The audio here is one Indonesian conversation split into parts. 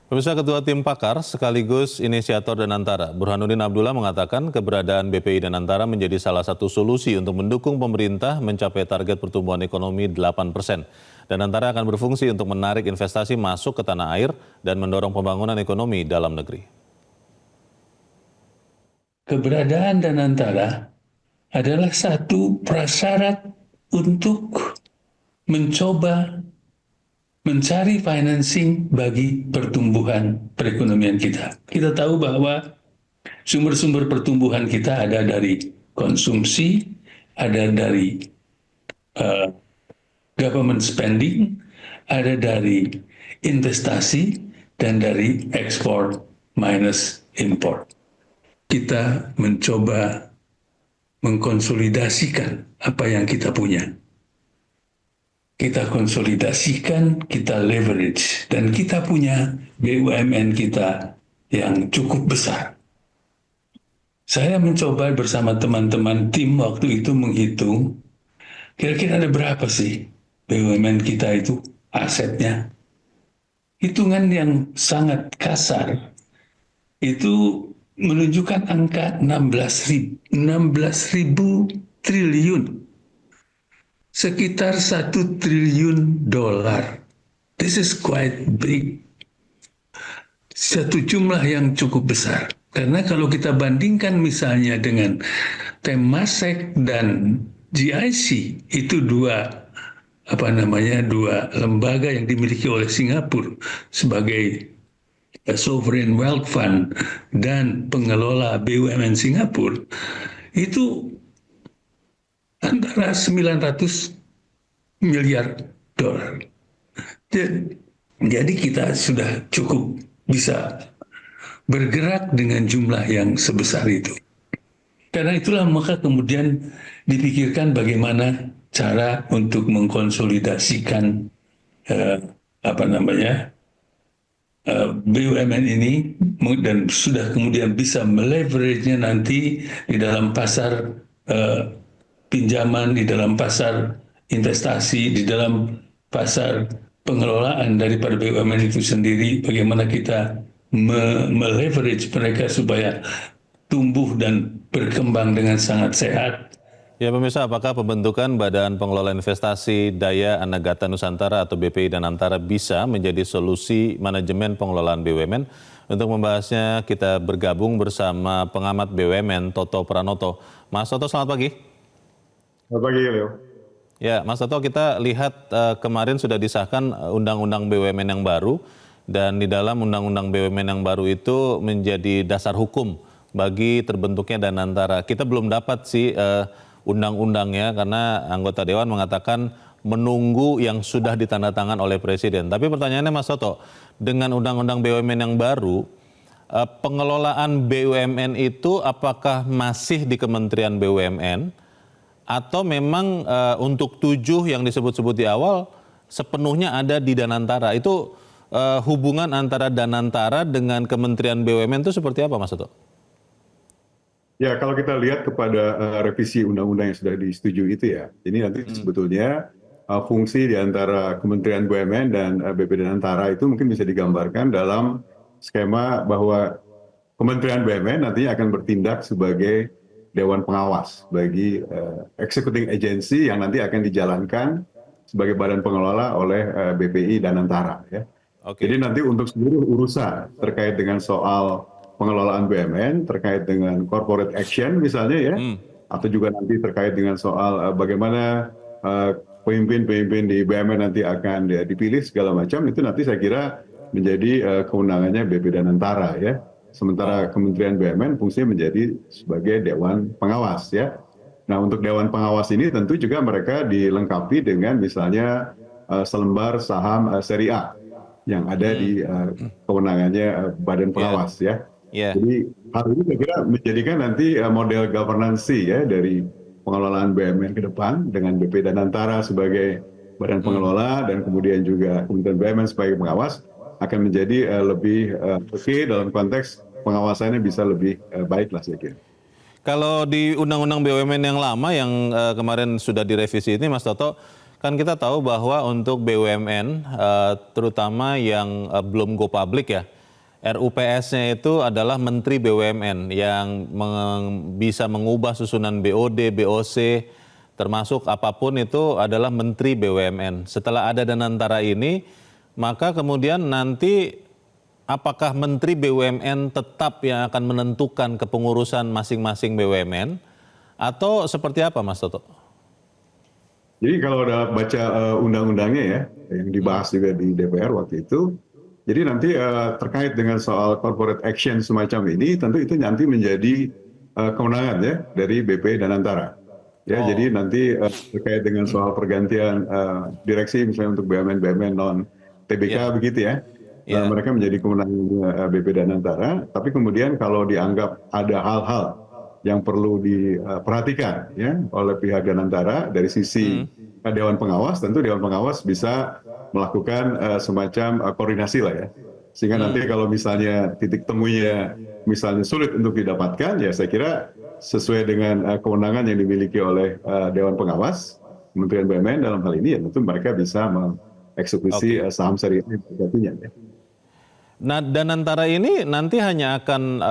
Pemirsa, Ketua Tim Pakar sekaligus inisiator Danantara, Burhanuddin Abdullah mengatakan keberadaan BPI Danantara menjadi salah satu solusi untuk mendukung pemerintah mencapai target pertumbuhan ekonomi 8%. Danantara akan berfungsi untuk menarik investasi masuk ke tanah air dan mendorong pembangunan ekonomi dalam negeri. Keberadaan Danantara adalah satu prasyarat untuk mencoba mencari financing bagi pertumbuhan perekonomian kita. Kita tahu bahwa sumber-sumber pertumbuhan kita ada dari konsumsi, ada dari government spending, ada dari investasi, dan dari ekspor minus import. Kita mencoba mengkonsolidasikan apa yang kita punya. Kita konsolidasikan, kita leverage, dan kita punya BUMN kita yang cukup besar. Saya mencoba bersama teman-teman tim waktu itu menghitung, kira-kira ada berapa sih BUMN kita itu asetnya. Hitungan yang sangat kasar, itu menunjukkan angka 16.000 triliun. Sekitar 1 triliun dolar. This is quite big. Satu jumlah yang cukup besar. Karena kalau kita bandingkan misalnya dengan Temasek dan GIC, itu dua lembaga yang dimiliki oleh Singapura sebagai Sovereign Wealth Fund dan pengelola BUMN Singapura, itu antara 900 miliar dolar. Jadi kita sudah cukup bisa bergerak dengan jumlah yang sebesar itu. Karena itulah maka kemudian dipikirkan bagaimana cara untuk mengkonsolidasikan BUMN ini, dan sudah kemudian bisa meleverage-nya nanti di dalam pasar pinjaman, di dalam pasar investasi, di dalam pasar pengelolaan daripada BUMN itu sendiri, bagaimana kita meleverage mereka supaya tumbuh dan berkembang dengan sangat sehat. Ya pemirsa, apakah pembentukan Badan Pengelola Investasi Daya Anagata Nusantara atau BPI Danantara bisa menjadi solusi manajemen pengelolaan BUMN? Untuk membahasnya kita bergabung bersama pengamat BUMN Toto Pranoto. Mas Toto, selamat pagi. Selamat pagi, Leo. Ya, Mas Toto, kita lihat kemarin sudah disahkan Undang-Undang BUMN yang baru, dan di dalam Undang-Undang BUMN yang baru itu menjadi dasar hukum bagi terbentuknya Danantara. Kita belum dapat sih undang-undangnya karena anggota Dewan mengatakan menunggu yang sudah ditandatangan oleh Presiden. Tapi pertanyaannya Mas Toto, dengan Undang-Undang BUMN yang baru, pengelolaan BUMN itu apakah masih di Kementerian BUMN atau memang untuk 7 yang disebut-sebut di awal sepenuhnya ada di Danantara? Itu hubungan antara Danantara dengan Kementerian BUMN itu seperti apa, Mas Toto? Ya, kalau kita lihat kepada revisi undang-undang yang sudah disetujui itu ya, ini nanti sebetulnya fungsi di antara Kementerian BUMN dan BPI Danantara itu mungkin bisa digambarkan dalam skema bahwa Kementerian BUMN nantinya akan bertindak sebagai Dewan Pengawas bagi executing agency yang nanti akan dijalankan sebagai badan pengelola oleh BPI Danantara. Ya. Jadi nanti untuk seluruh urusan terkait dengan soal pengelolaan BUMN, terkait dengan corporate action misalnya ya, atau juga nanti terkait dengan soal bagaimana pemimpin-pemimpin di BUMN nanti akan dipilih segala macam, itu nanti saya kira menjadi kewenangannya BPI Danantara ya. Sementara Kementerian BUMN fungsinya menjadi sebagai Dewan Pengawas ya. Nah untuk Dewan Pengawas ini tentu juga mereka dilengkapi dengan misalnya selembar saham seri A yang ada di kewenangannya Badan Pengawas ya. Jadi hal ini saya kira menjadikan nanti model governance ya dari pengelolaan BUMN ke depan dengan BPI Danantara sebagai badan pengelola dan kemudian juga Kementerian BUMN sebagai pengawas akan menjadi lebih oke dalam konteks pengawasannya bisa lebih baik lah saya kira. Kalau di Undang-Undang BUMN yang lama yang kemarin sudah direvisi ini Mas Toto, kan kita tahu bahwa untuk BUMN terutama yang belum go public ya, RUPS-nya itu adalah Menteri BUMN yang bisa mengubah susunan BOD, BOC, termasuk apapun itu adalah Menteri BUMN. Setelah ada Danantara ini, maka kemudian nanti apakah Menteri BUMN tetap yang akan menentukan kepengurusan masing-masing BUMN atau seperti apa, Mas Toto? Jadi kalau udah baca undang-undangnya ya, yang dibahas juga di DPR waktu itu, jadi nanti terkait dengan soal corporate action semacam ini, tentu itu nanti menjadi kewenangan ya dari BP Danantara. Ya, jadi nanti terkait dengan soal pergantian direksi misalnya untuk BUMN non TBK begitu ya, mereka menjadi kewenangan BP Danantara. Tapi kemudian kalau dianggap ada hal-hal yang perlu diperhatikan ya oleh pihak Danantara dari sisi Dewan Pengawas, tentu Dewan Pengawas bisa melakukan semacam koordinasi lah ya. Sehingga nanti kalau misalnya titik temunya misalnya sulit untuk didapatkan, ya saya kira sesuai dengan kewenangan yang dimiliki oleh Dewan Pengawas, Kementerian BUMN dalam hal ini, ya tentu mereka bisa mengeksekusi saham syariah ya. Nah, Danantara ini nanti hanya akan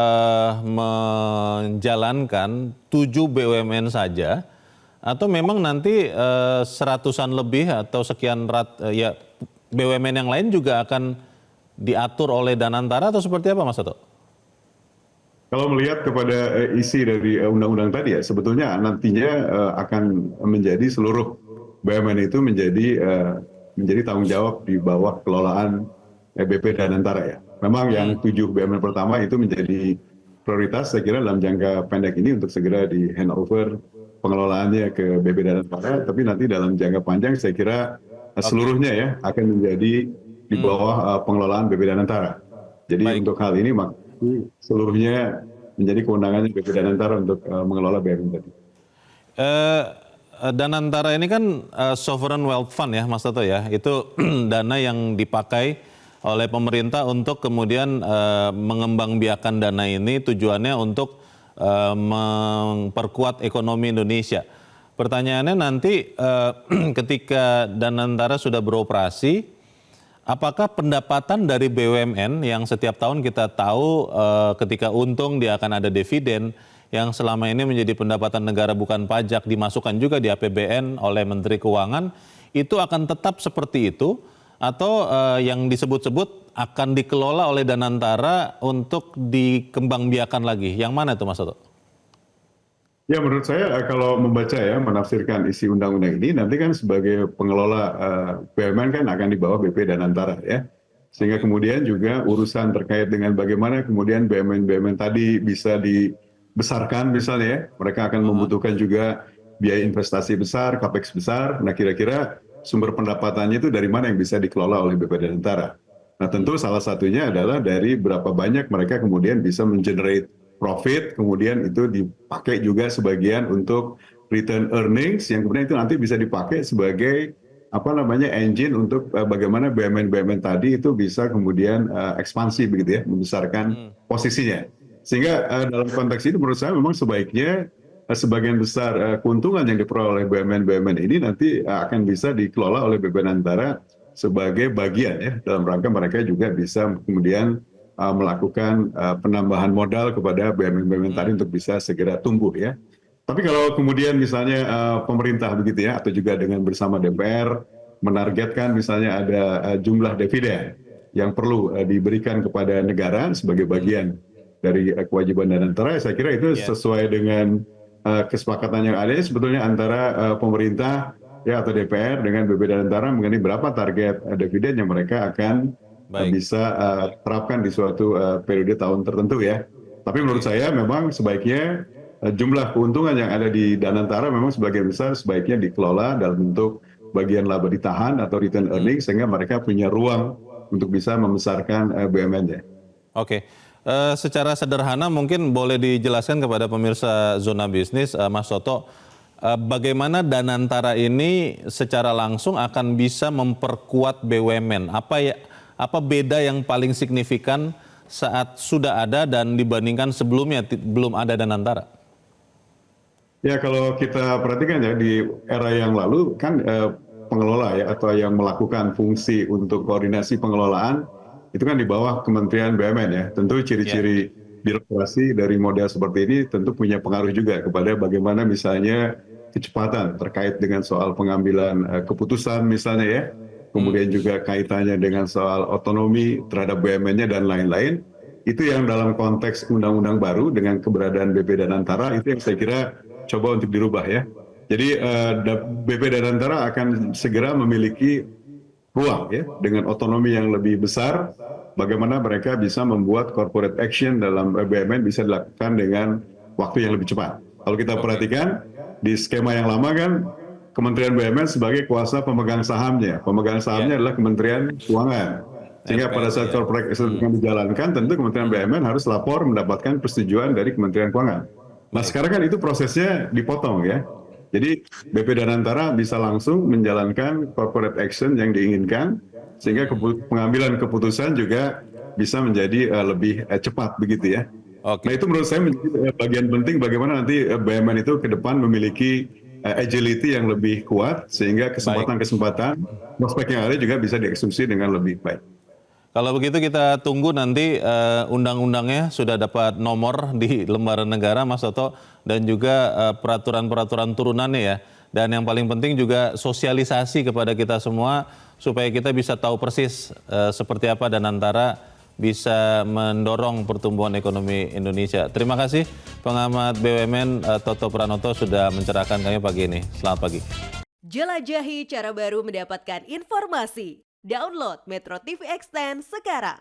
menjalankan 7 BUMN saja, atau memang nanti seratusan lebih atau sekian ya BUMN yang lain juga akan diatur oleh Danantara atau seperti apa, Mas Toto? Kalau melihat kepada isi dari undang-undang tadi ya, sebetulnya nantinya akan menjadi seluruh BUMN itu menjadi tanggung jawab di bawah kelolaan BP Danantara ya. Memang yang 7 BUMN pertama itu menjadi prioritas saya kira dalam jangka pendek ini untuk segera di handover pengelolaannya ke BP Danantara, tapi nanti dalam jangka panjang saya kira seluruhnya ya akan menjadi di bawah pengelolaan BP Danantara. Jadi untuk hal ini seluruhnya menjadi kewenangannya BP Danantara untuk mengelola BUMN tadi. Danantara ini kan sovereign wealth fund ya, Mas Toto ya. Itu dana yang dipakai oleh pemerintah untuk kemudian mengembangbiakan dana ini, tujuannya untuk memperkuat ekonomi Indonesia. Pertanyaannya nanti ketika Danantara sudah beroperasi, apakah pendapatan dari BUMN yang setiap tahun kita tahu ketika untung dia akan ada dividen yang selama ini menjadi pendapatan negara bukan pajak dimasukkan juga di APBN oleh Menteri Keuangan, itu akan tetap seperti itu atau yang disebut-sebut akan dikelola oleh Danantara untuk dikembangbiakan lagi? Yang mana itu, Mas Toto? Ya menurut saya kalau membaca ya, menafsirkan isi undang-undang ini, nanti kan sebagai pengelola BUMN kan akan di bawah BP Danantara ya. Sehingga kemudian juga urusan terkait dengan bagaimana kemudian BUMN tadi bisa dibesarkan misalnya ya. Mereka akan membutuhkan juga biaya investasi besar, capex besar. Nah kira-kira sumber pendapatannya itu dari mana yang bisa dikelola oleh BP Danantara. Nah tentu salah satunya adalah dari berapa banyak mereka kemudian bisa mengenerate profit, kemudian itu dipakai juga sebagian untuk return earnings yang kemudian itu nanti bisa dipakai sebagai engine untuk bagaimana BUMN tadi itu bisa kemudian ekspansi begitu ya, membesarkan posisinya. Sehingga dalam konteks ini menurut saya memang sebaiknya sebagian besar keuntungan yang diperoleh oleh BUMN ini nanti akan bisa dikelola oleh BP Danantara sebagai bagian ya dalam rangka mereka juga bisa kemudian melakukan penambahan modal kepada BUMN tadi untuk bisa segera tumbuh ya. Tapi kalau kemudian misalnya pemerintah begitu ya, atau juga dengan bersama DPR menargetkan misalnya ada jumlah dividen yang perlu diberikan kepada negara sebagai bagian dari kewajiban Danantara, saya kira itu sesuai dengan kesepakatan yang ada sebetulnya antara pemerintah ya atau DPR dengan BP Danantara mengenai berapa target dividen yang mereka akan bisa terapkan di suatu periode tahun tertentu ya. Tapi menurut saya memang sebaiknya jumlah keuntungan yang ada di Danantara memang sebagian besar sebaiknya dikelola dalam bentuk bagian laba ditahan atau return earning sehingga mereka punya ruang untuk bisa membesarkan BUMN-nya. Oke. Secara sederhana mungkin boleh dijelaskan kepada pemirsa Zona Bisnis, Mas Toto, bagaimana Danantara ini secara langsung akan bisa memperkuat BUMN? Apa beda yang paling signifikan saat sudah ada dan dibandingkan sebelumnya belum ada Danantara? Ya kalau kita perhatikan ya di era yang lalu kan pengelola ya atau yang melakukan fungsi untuk koordinasi pengelolaan itu kan di bawah Kementerian BUMN ya. Tentu ciri-ciri birokrasi dari model seperti ini tentu punya pengaruh juga kepada bagaimana misalnya kecepatan terkait dengan soal pengambilan keputusan misalnya ya. Kemudian juga kaitannya dengan soal otonomi terhadap BUMN-nya dan lain-lain. Itu yang dalam konteks undang-undang baru dengan keberadaan BP dan Antara itu yang saya kira coba untuk dirubah ya. Jadi BP dan Antara akan segera memiliki ruang ya dengan otonomi yang lebih besar, bagaimana mereka bisa membuat corporate action dalam BUMN bisa dilakukan dengan waktu yang lebih cepat. Kalau kita perhatikan di skema yang lama kan Kementerian BUMN sebagai kuasa pemegang sahamnya adalah Kementerian Keuangan. Sehingga pada saat corporate action dijalankan, tentu Kementerian BUMN harus lapor mendapatkan persetujuan dari Kementerian Keuangan. Nah sekarang kan itu prosesnya dipotong ya. Jadi BP dan Antara bisa langsung menjalankan corporate action yang diinginkan, sehingga pengambilan keputusan juga bisa menjadi lebih cepat begitu ya. Nah itu menurut saya menjadi bagian penting bagaimana nanti BUMN itu ke depan memiliki agility yang lebih kuat, sehingga kesempatan-kesempatan prospek yang ada juga bisa dieksekusi dengan lebih baik. Kalau begitu kita tunggu nanti undang-undangnya sudah dapat nomor di lembaran negara Mas Toto dan juga peraturan-peraturan turunannya ya. Dan yang paling penting juga sosialisasi kepada kita semua supaya kita bisa tahu persis seperti apa dan Antara bisa mendorong pertumbuhan ekonomi Indonesia. Terima kasih pengamat BUMN Toto Pranoto sudah mencerahkan kami pagi ini. Selamat pagi. Jelajahi cara baru mendapatkan informasi. Download Metro TV Extend sekarang.